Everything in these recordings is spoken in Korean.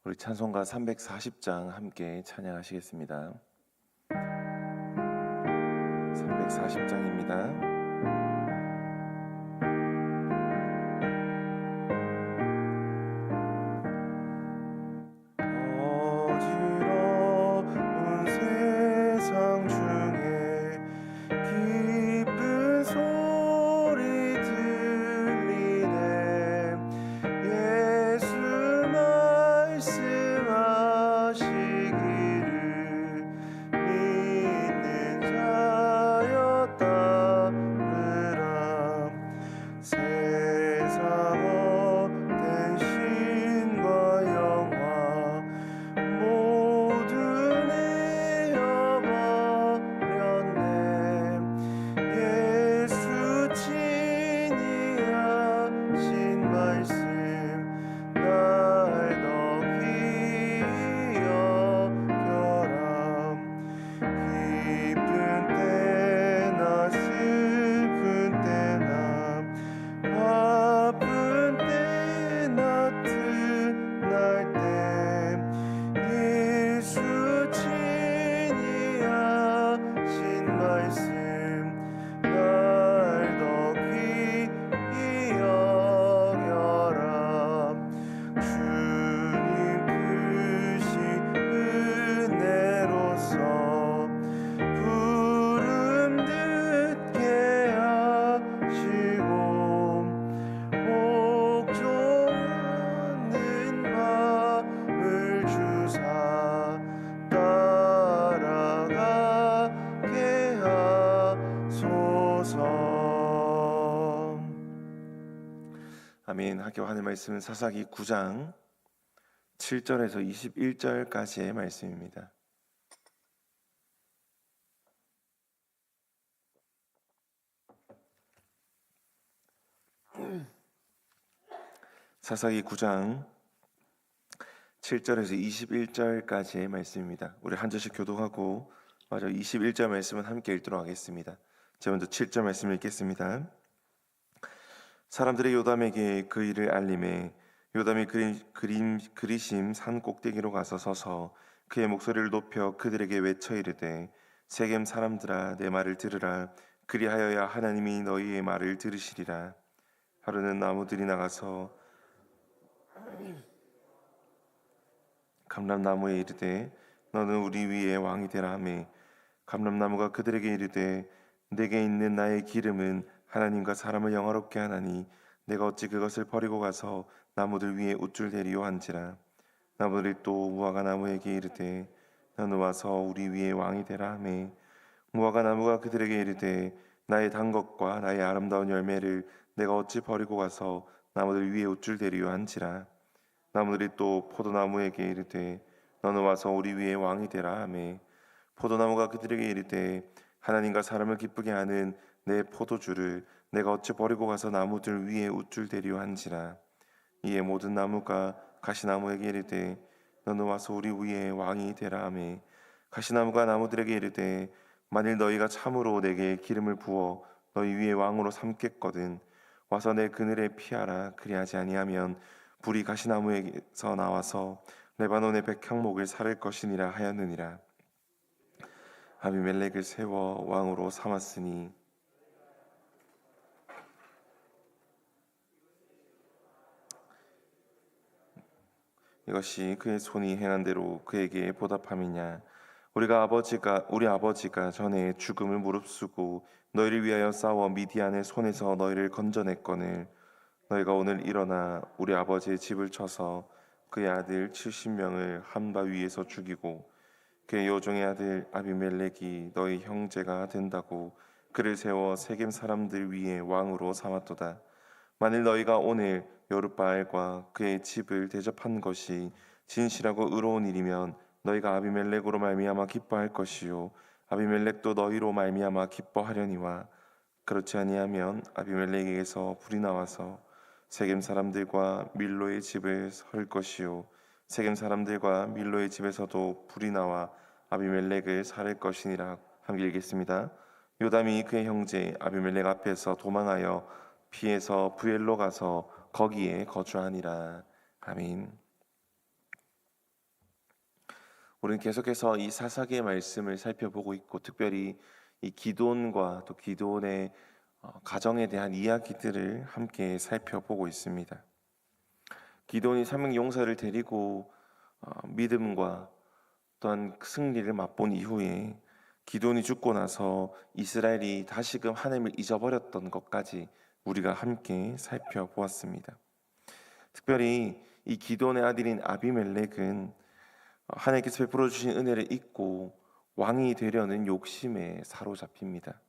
우리 찬송가 340장 함께 찬양하시겠습니다. 340장입니다. 아멘. 학교 하늘 말씀은 사사기 9장 7절에서 21절까지의 말씀입니다. 사사기 9장 7절에서 21절까지의 말씀입니다. 우리 한 절씩 교독하고 마저 21절 말씀은 함께 읽도록 하겠습니다. 제가 먼저 7절 말씀 읽겠습니다. 사람들이 요담에게 그 일을 알림해 요담이 그리심 산 꼭대기로 가서 서서 그의 목소리를 높여 그들에게 외쳐 이르되 세겜 사람들아 내 말을 들으라. 그리하여야 하나님이 너희의 말을 들으시리라. 하루는 나무들이 나가서 감람나무에 이르되 너는 우리 위에 왕이 되라 하매 감람나무가 그들에게 이르되 내게 있는 나의 기름은 하나님과 사람을 영화롭게 하나니 내가 어찌 그것을 버리고 가서 나무들 위에 우쭐대리요 한지라. 나무들이 또 무화과 나무에게 이르되 너는 와서 우리 위에 왕이 되라 하매 무화과 나무가 그들에게 이르되 나의 단 것과 나의 아름다운 열매를 내가 어찌 버리고 가서 나무들 위에 우쭐대리요 한지라. 나무들이 또 포도나무에게 이르되 너는 와서 우리 위에 왕이 되라 하매 포도나무가 그들에게 이르되 하나님과 사람을 기쁘게 하는 내 포도주를 내가 어찌 버리고 가서 나무들 위에 우쭐대리요 한지라. 이에 모든 나무가 가시나무에게 이르되 너는 와서 우리 위에 왕이 되라 하매 가시나무가 나무들에게 이르되 만일 너희가 참으로 내게 기름을 부어 너희 위에 왕으로 삼겠거든 와서 내 그늘에 피하라. 그리하지 아니하면 불이 가시나무에서 나와서 레바논의 백향목을 사를 것이니라 하였느니라. 아비멜렉을 세워 왕으로 삼았으니 이것이 그의 손이 행한 대로 그에게 보답함이냐. 우리 아버지가 전에 죽음을 무릅쓰고 너희를 위하여 싸워 미디안의 손에서 너희를 건져냈거늘 너희가 오늘 일어나 우리 아버지의 집을 쳐서 그의 아들 70명을 한 바 위에서 죽이고 그의 여종의 아들 아비멜렉이 너희 형제가 된다고 그를 세워 세겜 사람들 위에 왕으로 삼았도다. 만일 너희가 오늘 여룻바알과 그의 집을 대접한 것이 진실하고 의로운 일이면 너희가 아비멜렉으로 말미암아 기뻐할 것이요 아비멜렉도 너희로 말미암아 기뻐하려니와 그렇지 아니하면 아비멜렉에게서 불이 나와서 세겜 사람들과 밀로의 집을 설 것이요 세겜 사람들과 밀로의 집에서도 불이 나와 아비멜렉을 살릴 것이니라. 함께 읽겠습니다. 요담이 그의 형제 아비멜렉 앞에서 도망하여 피해서 부엘로 가서 거기에 거주하니라. 아멘. 우리는 계속해서 이 사사기의 말씀을 살펴보고 있고, 특별히 이 기드온과 또 기드온의 가정에 대한 이야기들을 함께 살펴보고 있습니다. 기드온이 삼위 용사를 데리고 믿음과 또한 승리를 맛본 이후에 기드온이 죽고 나서 이스라엘이 다시금 하나님을 잊어버렸던 것까지 우리가 함께 살펴보았습니다. 특별히 이 기드온의 아들인 아비멜렉은 하나님께서 베풀어 주신 은혜를 잊고 왕이 되려는 욕심에 사로잡힙니다.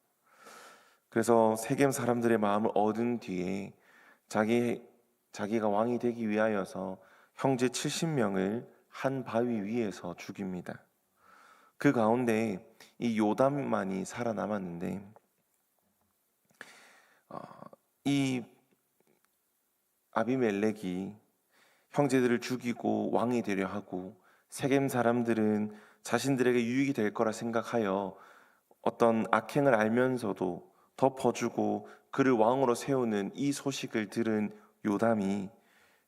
그래서 세겜 사람들의 마음을 얻은 뒤에 자기가 왕이 되기 위하여서 형제 70명을 한 바위 위에서 죽입니다. 그 가운데 이 요담만이 살아남았는데, 이 아비멜렉이 형제들을 죽이고 왕이 되려 하고, 세겜 사람들은 자신들에게 유익이 될 거라 생각하여 어떤 악행을 알면서도 덮어주고 그를 왕으로 세우는 이 소식을 들은 요담이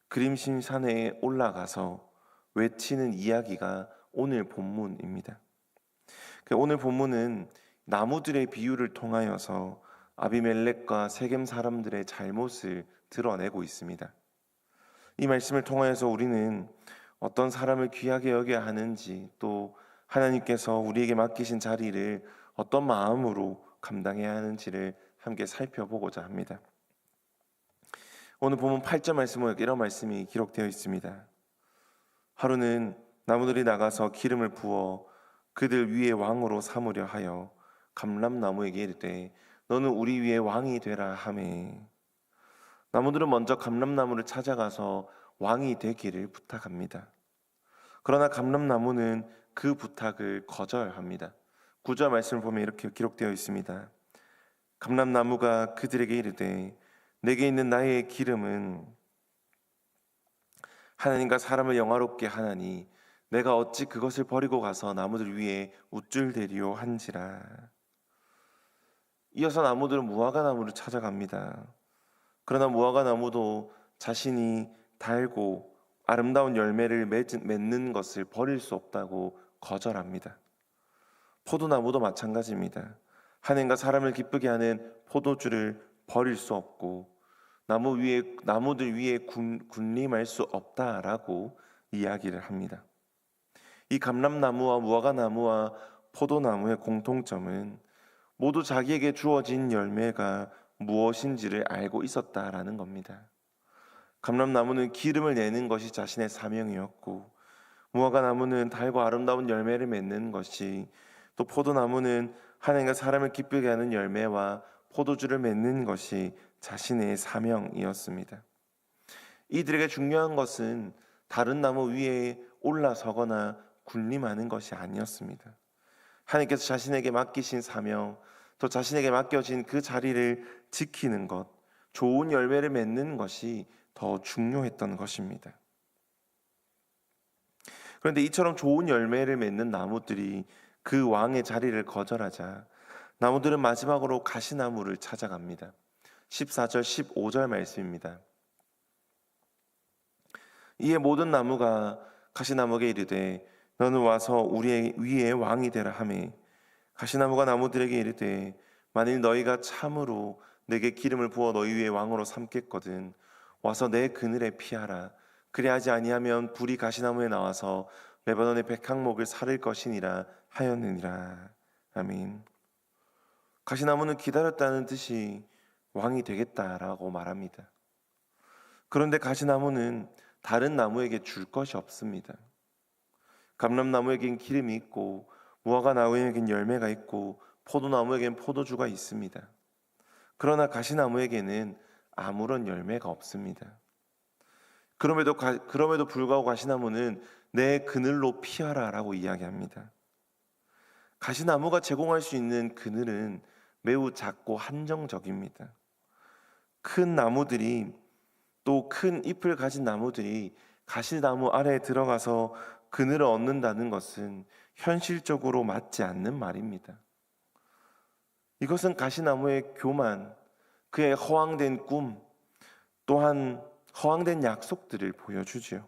그림심산에 올라가서 외치는 이야기가 오늘 본문입니다. 오늘 본문은 나무들의 비유를 통하여서 아비멜렉과 세겜 사람들의 잘못을 드러내고 있습니다. 이 말씀을 통하여서 우리는 어떤 사람을 귀하게 여겨야 하는지, 또 하나님께서 우리에게 맡기신 자리를 어떤 마음으로 감당해야 하는지를 함께 살펴보고자 합니다. 오늘 본문 8절 말씀에 이런 말씀이 기록되어 있습니다. 하루는 나무들이 나가서 기름을 부어 그들 위에 왕으로 삼으려 하여 감람나무에게 이르되 너는 우리 위에 왕이 되라 하매, 나무들은 먼저 감람나무를 찾아가서 왕이 되기를 부탁합니다. 그러나 감람나무는 그 부탁을 거절합니다. 9절 말씀을 보면 이렇게 기록되어 있습니다. 감람나무가 그들에게 이르되 내게 있는 나의 기름은 하나님과 사람을 영화롭게 하나니 내가 어찌 그것을 버리고 가서 나무들 위에 우쭐대리오 한지라. 이어서 나무들은 무화과 나무를 찾아갑니다. 그러나 무화과 나무도 자신이 달고 아름다운 열매를 맺는 것을 버릴 수 없다고 거절합니다. 포도나무도 마찬가지입니다. 하나님과 사람을 기쁘게 하는 포도주를 버릴 수 없고 나무들 위에 군림할 수 없다라고 이야기를 합니다. 이 감람나무와 무화과나무와 포도나무의 공통점은 모두 자기에게 주어진 열매가 무엇인지를 알고 있었다라는 겁니다. 감람나무는 기름을 내는 것이 자신의 사명이었고, 무화과나무는 달고 아름다운 열매를 맺는 것이, 또 포도나무는 하나님과 사람을 기쁘게 하는 열매와 포도주를 맺는 것이 자신의 사명이었습니다. 이들에게 중요한 것은 다른 나무 위에 올라서거나 군림하는 것이 아니었습니다. 하나님께서 자신에게 맡기신 사명, 또 자신에게 맡겨진 그 자리를 지키는 것, 좋은 열매를 맺는 것이 더 중요했던 것입니다. 그런데 이처럼 좋은 열매를 맺는 나무들이 그 왕의 자리를 거절하자 나무들은 마지막으로 가시나무를 찾아갑니다. 14절 15절 말씀입니다. 이에 모든 나무가 가시나무에게 이르되 너는 와서 우리 위에 왕이 되라 하매, 가시나무가 나무들에게 이르되 만일 너희가 참으로 내게 기름을 부어 너희 위에 왕으로 삼겠거든 와서 내 그늘에 피하라. 그리하지 아니하면 불이 가시나무에 나와서 레바논의 백향목을 사를 것이니라 하였느니라. 아멘. 가시나무는 기다렸다는 듯이 왕이 되겠다라고 말합니다. 그런데 가시나무는 다른 나무에게 줄 것이 없습니다. 감람나무에겐 기름이 있고, 무화과나무에겐 열매가 있고, 포도나무에겐 포도주가 있습니다. 그러나 가시나무에게는 아무런 열매가 없습니다. 그럼에도 불구하고 가시나무는 내 그늘로 피하라라고 이야기합니다. 가시나무가 제공할 수 있는 그늘은 매우 작고 한정적입니다. 큰 나무들이, 또 큰 잎을 가진 나무들이 가시나무 아래에 들어가서 그늘을 얻는다는 것은 현실적으로 맞지 않는 말입니다. 이것은 가시나무의 교만, 그의 허황된 꿈, 또한 허황된 약속들을 보여주지요.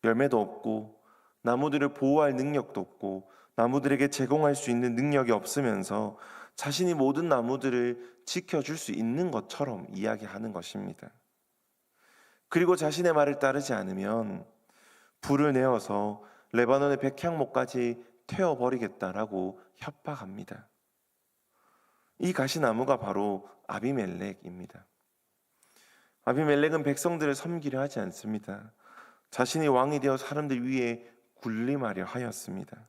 열매도 없고 나무들을 보호할 능력도 없고 나무들에게 제공할 수 있는 능력이 없으면서 자신이 모든 나무들을 지켜줄 수 있는 것처럼 이야기하는 것입니다. 그리고 자신의 말을 따르지 않으면 불을 내어서 레바논의 백향목까지 태워버리겠다라고 협박합니다. 이 가시나무가 바로 아비멜렉입니다. 아비멜렉은 백성들을 섬기려 하지 않습니다. 자신이 왕이 되어 사람들 위에 군림하려 하였습니다.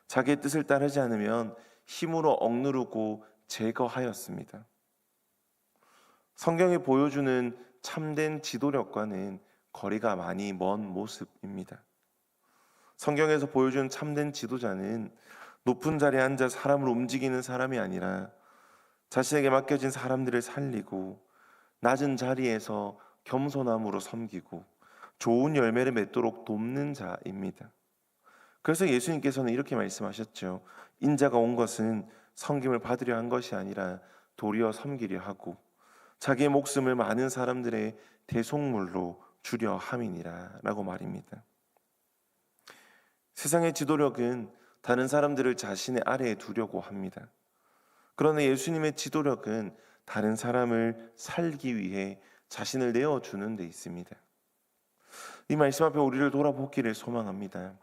자기의 뜻을 따르지 않으면 힘으로 억누르고 제거하였습니다. 성경이 보여주는 참된 지도력과는 거리가 많이 먼 모습입니다. 성경에서 보여주는 참된 지도자는 높은 자리에 앉아 사람을 움직이는 사람이 아니라 자신에게 맡겨진 사람들을 살리고 낮은 자리에서 겸손함으로 섬기고 좋은 열매를 맺도록 돕는 자입니다. 그래서 예수님께서는 이렇게 말씀하셨죠. 인자가 온 것은 섬김을 받으려 한 것이 아니라 도리어 섬기려 하고 자기의 목숨을 많은 사람들의 대속물로 주려 함이니라 라고 말입니다. 세상의 지도력은 다른 사람들을 자신의 아래에 두려고 합니다. 그러나 예수님의 지도력은 다른 사람을 살기 위해 자신을 내어주는 데 있습니다. 이 말씀 앞에 우리를 돌아보기를 소망합니다.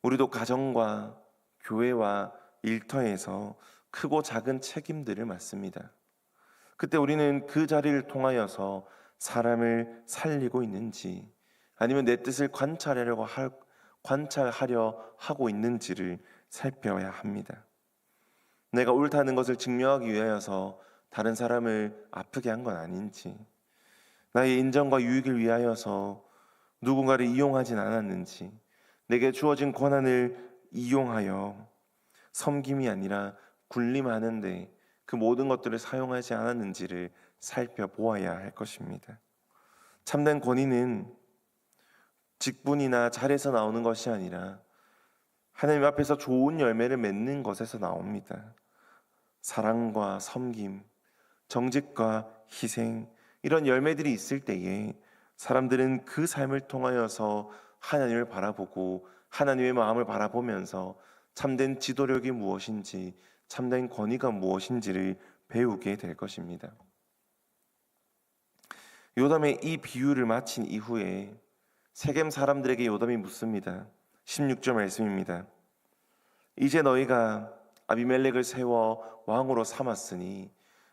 우리도 가정과 교회와 일터에서 크고 작은 책임들을 맡습니다. 그때 우리는 그 자리를 통하여서 사람을 살리고 있는지 아니면 내 뜻을 관찰하려 하고 있는지를 살펴야 합니다. 내가 옳다는 것을 증명하기 위하여서 다른 사람을 아프게 한 건 아닌지, 나의 인정과 유익을 위하여서 누군가를 이용하진 않았는지, 내게 주어진 권한을 이용하여 섬김이 아니라 군림하는데 그 모든 것들을 사용하지 않았는지를 살펴보아야 할 것입니다. 참된 권위는 직분이나 잘에서 나오는 것이 아니라 하나님 앞에서 좋은 열매를 맺는 것에서 나옵니다. 사랑과 섬김, 정직과 희생, 이런 열매들이 있을 때에 사람들은 그 삶을 통하여서 하나님을 바라보고 하나님의 마음을 바라보면서 참된 지도력이 무엇인지, 참된 권위가 무엇인지를 배우게 될 것입니다. 요담의 이 비유를 마친 이후에 세겜 사람들에게 요담이 묻습니다. 16절 말씀입니다. 이제 너희가 아비멜렉을 세워 왕으로 삼았으니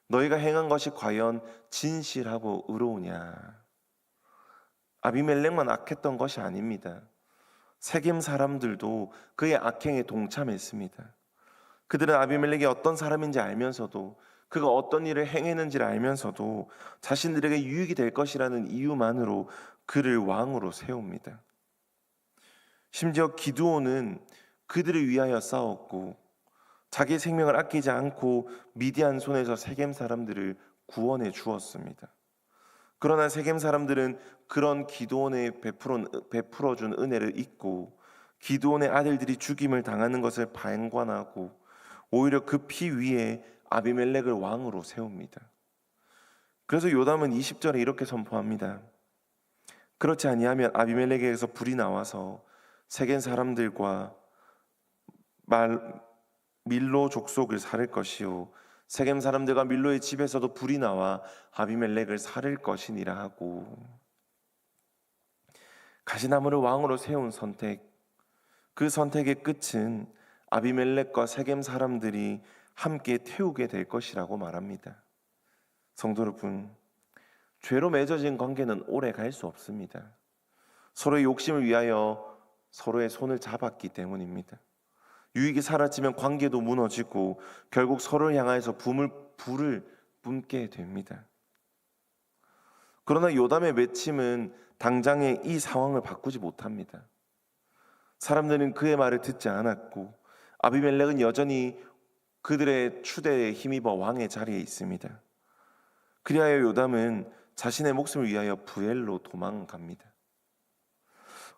너희가 행한 것이 과연 진실하고 의로우냐? 아비멜렉만 악했던 것이 아닙니다. 세겜 사람들도 그의 악행에 동참했습니다. 그들은 아비멜렉이 어떤 사람인지 알면서도 그가 어떤 일을 행했는지를 알면서도 자신들에게 유익이 될 것이라는 이유만으로 그를 왕으로 세웁니다. 심지어 기드온은 그들을 위하여 싸웠고 자기 생명을 아끼지 않고 미디안 손에서 세겜 사람들을 구원해 주었습니다. 그러나 세겜 사람들은 그런 기드온에 베풀어준 은혜를 잊고 기드온의 아들들이 죽임을 당하는 것을 방관하고 오히려 그 피 위에 아비멜렉을 왕으로 세웁니다. 그래서 요담은 20절에 이렇게 선포합니다. 그렇지 아니하면 아비멜렉에게서 불이 나와서 세겜 사람들과 밀로 족속을 살릴 것이요 세겜 사람들과 밀로의 집에서도 불이 나와 아비멜렉을 살릴 것이니라 하고, 가시나무를 왕으로 세운 선택, 그 선택의 끝은 아비멜렉과 세겜 사람들이 함께 태우게 될 것이라고 말합니다. 성도 여러분, 죄로 맺어진 관계는 오래 갈 수 없습니다. 서로의 욕심을 위하여 서로의 손을 잡았기 때문입니다. 유익이 사라지면 관계도 무너지고 결국 서로를 향하여서 불을 뿜게 됩니다. 그러나 요담의 외침은 당장의 이 상황을 바꾸지 못합니다. 사람들은 그의 말을 듣지 않았고 아비멜렉은 여전히 그들의 추대에 힘입어 왕의 자리에 있습니다. 그리하여 요담은 자신의 목숨을 위하여 부엘로 도망갑니다.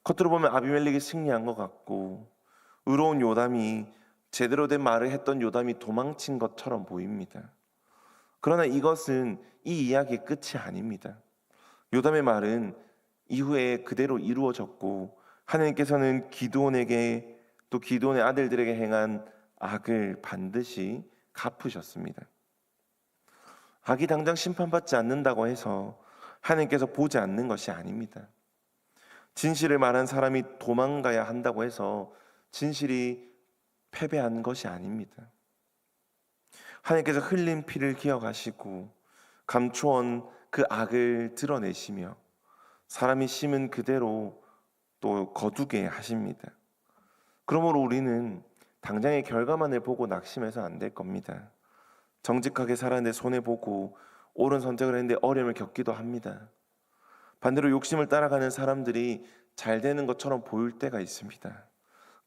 겉으로 보면 아비멜렉이 승리한 것 같고 의로운 요담이, 제대로 된 말을 했던 요담이 도망친 것처럼 보입니다. 그러나 이것은 이 이야기의 끝이 아닙니다. 요담의 말은 이후에 그대로 이루어졌고 하나님께서는 기드온에게 또 기드온의 아들들에게 행한 악을 반드시 갚으셨습니다. 악이 당장 심판받지 않는다고 해서 하나님께서 보지 않는 것이 아닙니다. 진실을 말한 사람이 도망가야 한다고 해서 진실이 패배한 것이 아닙니다. 하나님께서 흘린 피를 기억하시고 감추온 그 악을 드러내시며 사람이 심은 그대로 또 거두게 하십니다. 그러므로 우리는 당장의 결과만을 보고 낙심해서 안 될 겁니다. 정직하게 살았는데 손해보고 옳은 선택을 했는데 어려움을 겪기도 합니다. 반대로 욕심을 따라가는 사람들이 잘 되는 것처럼 보일 때가 있습니다.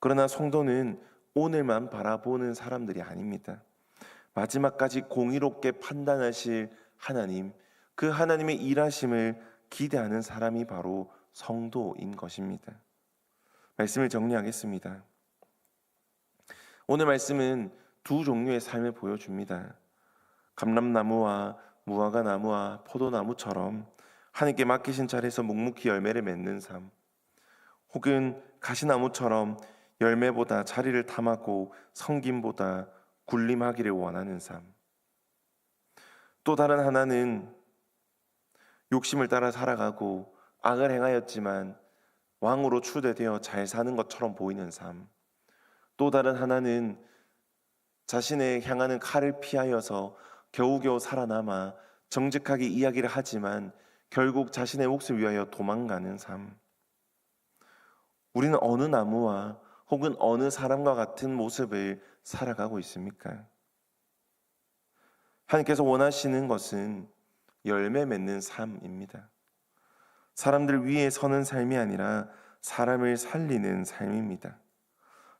그러나 성도는 오늘만 바라보는 사람들이 아닙니다. 마지막까지 공의롭게 판단하실 하나님, 그 하나님의 일하심을 기대하는 사람이 바로 성도인 것입니다. 말씀을 정리하겠습니다. 오늘 말씀은 두 종류의 삶을 보여줍니다. 감람나무와 무화과나무와 포도나무처럼 하나님께 맡기신 자리에서 묵묵히 열매를 맺는 삶, 혹은 가시나무처럼 열매보다 자리를 탐하고 섬김보다 군림하기를 원하는 삶. 또 다른 하나는 욕심을 따라 살아가고 악을 행하였지만 왕으로 추대되어 잘 사는 것처럼 보이는 삶. 또 다른 하나는 자신의 향하는 칼을 피하여서 겨우겨우 살아남아 정직하게 이야기를 하지만 결국 자신의 몫을 위하여 도망가는 삶. 우리는 어느 나무와 혹은 어느 사람과 같은 모습을 살아가고 있습니까? 하나님께서 원하시는 것은 열매 맺는 삶입니다. 사람들 위에 서는 삶이 아니라 사람을 살리는 삶입니다.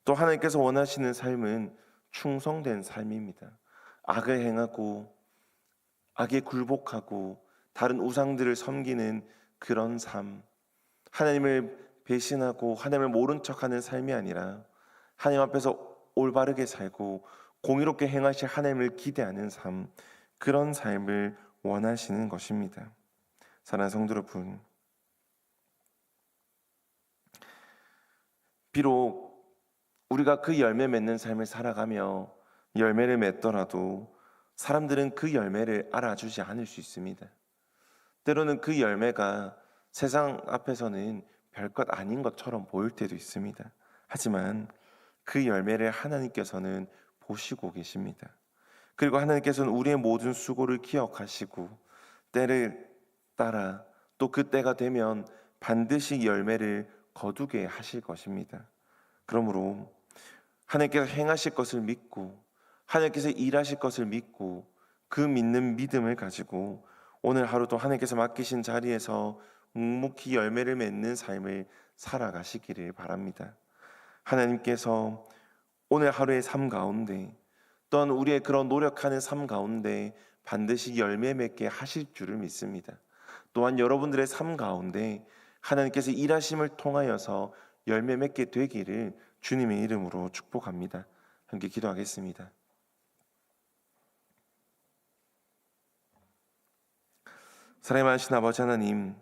또 하나님께서 원하시는 삶은 충성된 삶입니다. 악을 행하고 악에 굴복하고 다른 우상들을 섬기는 그런 삶, 하나님을 배신하고 하나님을 모른 척하는 삶이 아니라 하나님 앞에서 올바르게 살고 공의롭게 행하실 하나님을 기대하는 삶, 그런 삶을 원하시는 것입니다. 사랑하는 성도 여러분, 비록 우리가 그 열매 맺는 삶을 살아가며 열매를 맺더라도 사람들은 그 열매를 알아주지 않을 수 있습니다. 때로는 그 열매가 세상 앞에서는 별것 아닌 것처럼 보일 때도 있습니다. 하지만 그 열매를 하나님께서는 보시고 계십니다. 그리고 하나님께서는 우리의 모든 수고를 기억하시고 때를 따라 또 그 때가 되면 반드시 열매를 거두게 하실 것입니다. 그러므로 하나님께서 행하실 것을 믿고 하나님께서 일하실 것을 믿고 그 믿는 믿음을 가지고 오늘 하루도 하나님께서 맡기신 자리에서 묵묵히 열매를 맺는 삶을 살아가시기를 바랍니다. 하나님께서 오늘 하루의 삶 가운데 또한 우리의 그런 노력하는 삶 가운데 반드시 열매 맺게 하실 줄을 믿습니다. 또한 여러분들의 삶 가운데 하나님께서 일하심을 통하여서 열매 맺게 되기를 주님의 이름으로 축복합니다. 함께 기도하겠습니다. 사랑의 많으신 아버지 하나님,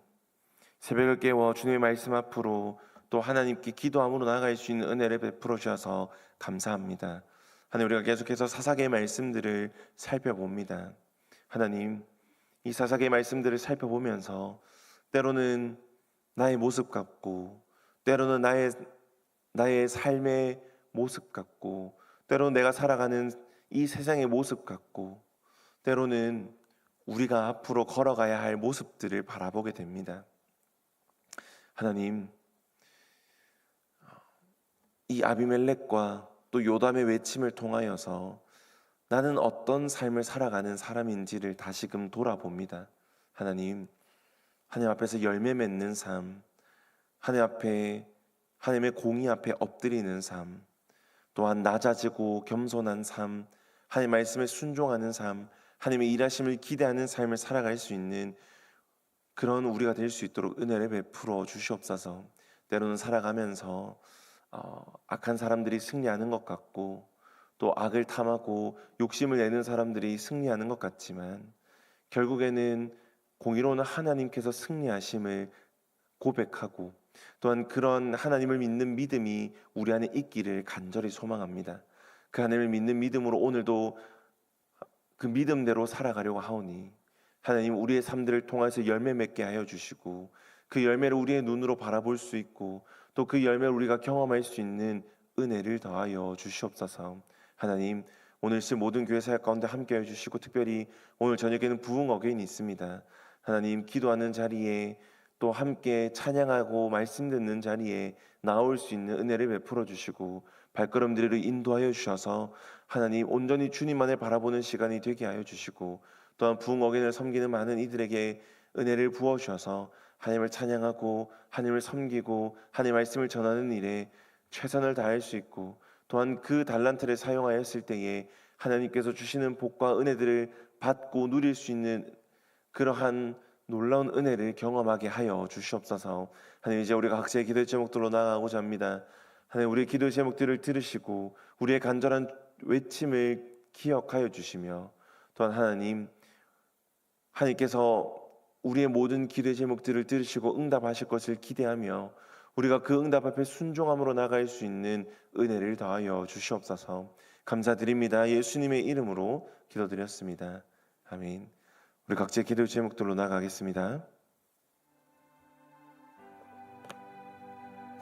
새벽을 깨워 주님의 말씀 앞으로 또 하나님께 기도함으로 나아갈 수 있는 은혜를 베풀어 주셔서 감사합니다. 하나님, 우리가 계속해서 사사기의 말씀들을 살펴봅니다. 하나님, 이 사사기의 말씀들을 살펴보면서 때로는 나의 모습 같고 때로는 나의 삶의 모습 같고 때로는 내가 살아가는 이 세상의 모습 같고 때로는 우리가 앞으로 걸어가야 할 모습들을 바라보게 됩니다. 하나님, 이 아비멜렉과 또 요담의 외침을 통하여서 나는 어떤 삶을 살아가는 사람인지를 다시금 돌아봅니다. 하나님 앞에서 열매 맺는 삶, 하나님의 공의 앞에 엎드리는 삶, 또한 낮아지고 겸손한 삶, 하나님 말씀에 순종하는 삶, 하나님의 일하심을 기대하는 삶을 살아갈 수 있는 그런 우리가 될 수 있도록 은혜를 베풀어 주시옵소서. 때로는 살아가면서 악한 사람들이 승리하는 것 같고 또 악을 탐하고 욕심을 내는 사람들이 승리하는 것 같지만 결국에는 공의로운 하나님께서 승리하심을 고백하고 또한 그런 하나님을 믿는 믿음이 우리 안에 있기를 간절히 소망합니다. 그 하나님을 믿는 믿음으로 오늘도 그 믿음대로 살아가려고 하오니 하나님 우리의 삶들을 통해서 열매 맺게 하여 주시고 그 열매를 우리의 눈으로 바라볼 수 있고 또 그 열매를 우리가 경험할 수 있는 은혜를 더하여 주시옵소서. 하나님 오늘 시 모든 교회 사역 가운데 함께해 주시고 특별히 오늘 저녁에는 부흥 어게인이 있습니다. 하나님 기도하는 자리에 또 함께 찬양하고 말씀 듣는 자리에 나올 수 있는 은혜를 베풀어 주시고 발걸음들을 인도하여 주셔서 하나님 온전히 주님만을 바라보는 시간이 되게 하여 주시고 또한 부흥 어게인을 섬기는 많은 이들에게 은혜를 부어 주셔서 하나님을 찬양하고 하나님을 섬기고 하나님의 말씀을 전하는 일에 최선을 다할 수 있고 또한 그 달란트를 사용하였을 때에 하나님께서 주시는 복과 은혜들을 받고 누릴 수 있는 그러한 놀라운 은혜를 경험하게 하여 주시옵소서. 하나님 이제 우리가 각자의 기도의 제목들로 나아가고자 합니다. 하나님 우리의 기도의 제목들을 들으시고 우리의 간절한 외침을 기억하여 주시며 또한 하나님께서 우리의 모든 기도의 제목들을 들으시고 응답하실 것을 기대하며 우리가 그 응답 앞에 순종함으로 나갈 수 있는 은혜를 더하여 주시옵소서. 감사드립니다. 예수님의 이름으로 기도드렸습니다. 아멘. 우리 각자의 기도의 제목들로 나가겠습니다.